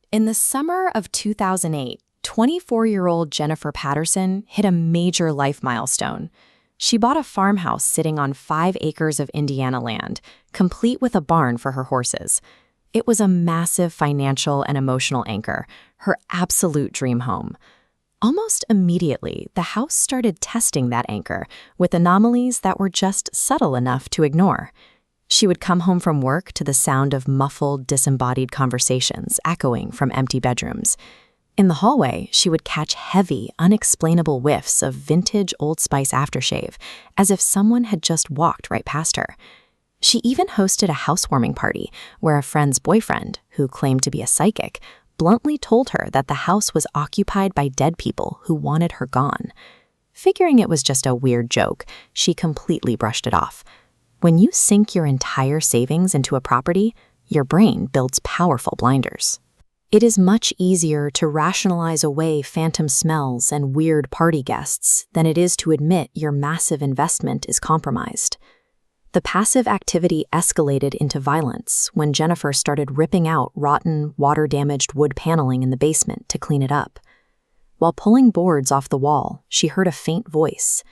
In the summer of 2008, 24-year-old Jennifer Patterson hit a major life milestone. She bought a farmhouse sitting on 5 acres of Indiana land, complete with a barn for her horses. It was a massive financial and emotional anchor, her absolute dream home. Almost immediately, the house started testing that anchor with anomalies that were just subtle enough to ignore. She would come home from work to the sound of muffled, disembodied conversations echoing from empty bedrooms. In the hallway, she would catch heavy, unexplainable whiffs of vintage Old Spice aftershave, as if someone had just walked right past her. She even hosted a housewarming party where a friend's boyfriend, who claimed to be a psychic, bluntly told her that the house was occupied by dead people who wanted her gone. Figuring it was just a weird joke, she completely brushed it off. When you sink your entire savings into a property, your brain builds powerful blinders. It is much easier to rationalize away phantom smells and weird party guests than it is to admit your massive investment is compromised. The passive activity escalated into violence when Jennifer started ripping out rotten, water-damaged wood paneling in the basement to clean it up. While pulling boards off the wall, she heard a faint voice.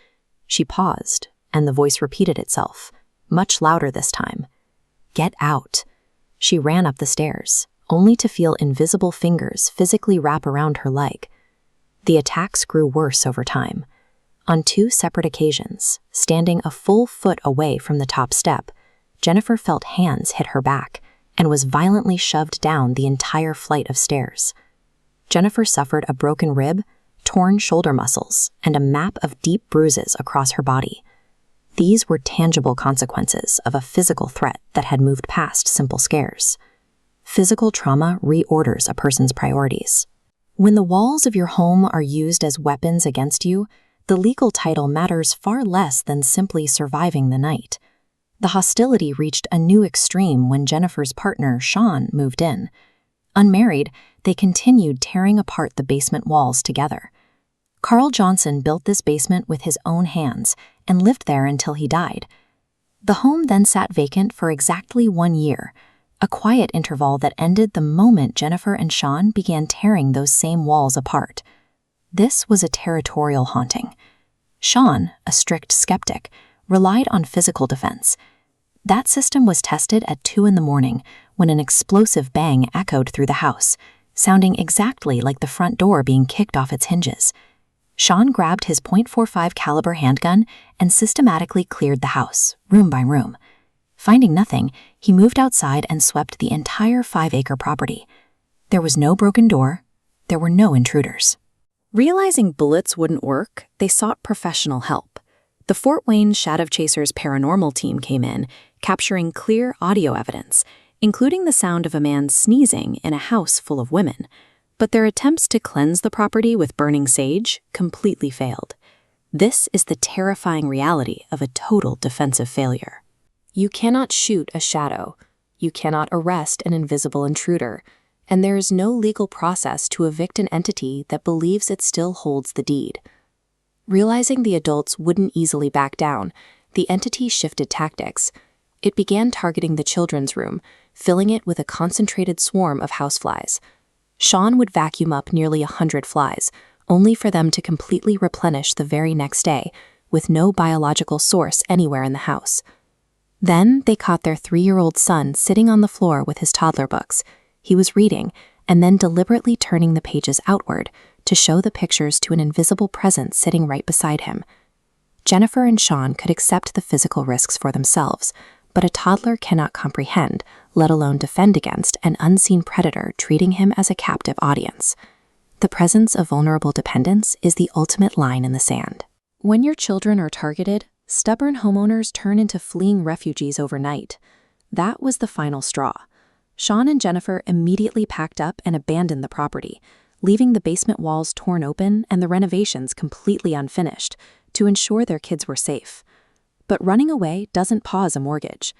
She paused, and the voice repeated itself, much louder this time. "Get out." She ran up the stairs, only to feel invisible fingers physically wrap around her leg. The attacks grew worse over time. On 2 separate occasions, standing a full foot away from the top step, Jennifer felt hands hit her back and was violently shoved down the entire flight of stairs. Jennifer suffered a broken rib, torn shoulder muscles, and a map of deep bruises across her body. These were tangible consequences of a physical threat that had moved past simple scares. Physical trauma reorders a person's priorities. When the walls of your home are used as weapons against you, the legal title matters far less than simply surviving the night. The hostility reached a new extreme when Jennifer's partner, Sean, moved in. Unmarried, they continued tearing apart the basement walls together. Carl Johnson built this basement with his own hands and lived there until he died. The home then sat vacant for exactly 1 year, a quiet interval that ended the moment Jennifer and Sean began tearing those same walls apart. This was a territorial haunting. Sean, a strict skeptic, relied on physical defense. That system was tested at 2 a.m. when an explosive bang echoed through the house, sounding exactly like the front door being kicked off its hinges. Sean grabbed his .45 caliber handgun and systematically cleared the house, room by room. Finding nothing, he moved outside and swept the entire 5-acre property. There was no broken door. There were no intruders. Realizing bullets wouldn't work, they sought professional help. The Fort Wayne Shadow Chasers paranormal team came in, capturing clear audio evidence, including the sound of a man sneezing in a house full of women. But their attempts to cleanse the property with burning sage completely failed. This is the terrifying reality of a total defensive failure. You cannot shoot a shadow. You cannot arrest an invisible intruder. And there is no legal process to evict an entity that believes it still holds the deed. Realizing the adults wouldn't easily back down, the entity shifted tactics. It began targeting the children's room, filling it with a concentrated swarm of houseflies. Sean would vacuum up nearly 100 flies, only for them to completely replenish the very next day, with no biological source anywhere in the house. Then they caught their 3-year-old son sitting on the floor with his toddler books. He was reading, and then deliberately turning the pages outward to show the pictures to an invisible presence sitting right beside him. Jennifer and Sean could accept the physical risks for themselves, but a toddler cannot comprehend, let alone defend against, an unseen predator treating him as a captive audience. The presence of vulnerable dependents is the ultimate line in the sand. When your children are targeted, stubborn homeowners turn into fleeing refugees overnight. That was the final straw. Sean and Jennifer immediately packed up and abandoned the property, leaving the basement walls torn open and the renovations completely unfinished to ensure their kids were safe. But running away doesn't pause a mortgage.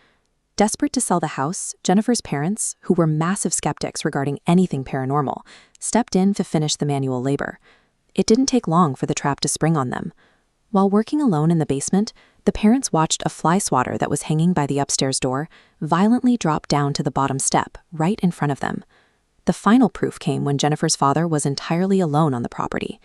Desperate to sell the house, Jennifer's parents, who were massive skeptics regarding anything paranormal, stepped in to finish the manual labor. It didn't take long for the trap to spring on them. While working alone in the basement, the parents watched a fly swatter that was hanging by the upstairs door violently drop down to the bottom step, right in front of them. The final proof came when Jennifer's father was entirely alone on the property.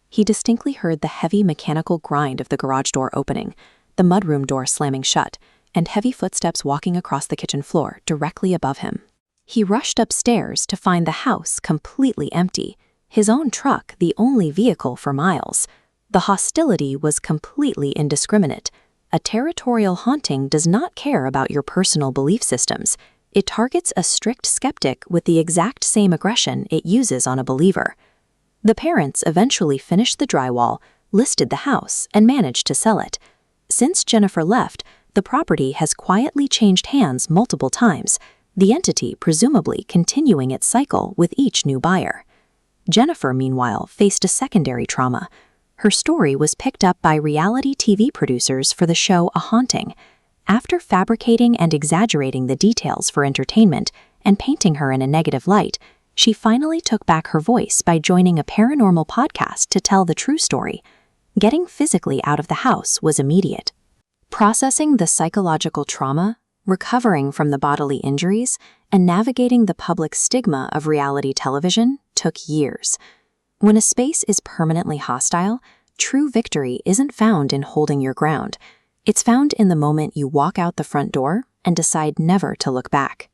He distinctly heard the heavy mechanical grind of the garage door opening, the mudroom door slamming shut, and heavy footsteps walking across the kitchen floor directly above him. He rushed upstairs to find the house completely empty, his own truck the only vehicle for miles. The hostility was completely indiscriminate. A territorial haunting does not care about your personal belief systems. It targets a strict skeptic with the exact same aggression it uses on a believer. The parents eventually finished the drywall, listed the house, and managed to sell it. Since Jennifer left, the property has quietly changed hands multiple times, the entity presumably continuing its cycle with each new buyer. Jennifer, meanwhile, faced a secondary trauma. Her story was picked up by reality TV producers for the show A Haunting. After fabricating and exaggerating the details for entertainment and painting her in a negative light, she finally took back her voice by joining a paranormal podcast to tell the true story. Getting physically out of the house was immediate. Processing the psychological trauma, recovering from the bodily injuries, and navigating the public stigma of reality television took years. When a space is permanently hostile, true victory isn't found in holding your ground. It's found in the moment you walk out the front door and decide never to look back.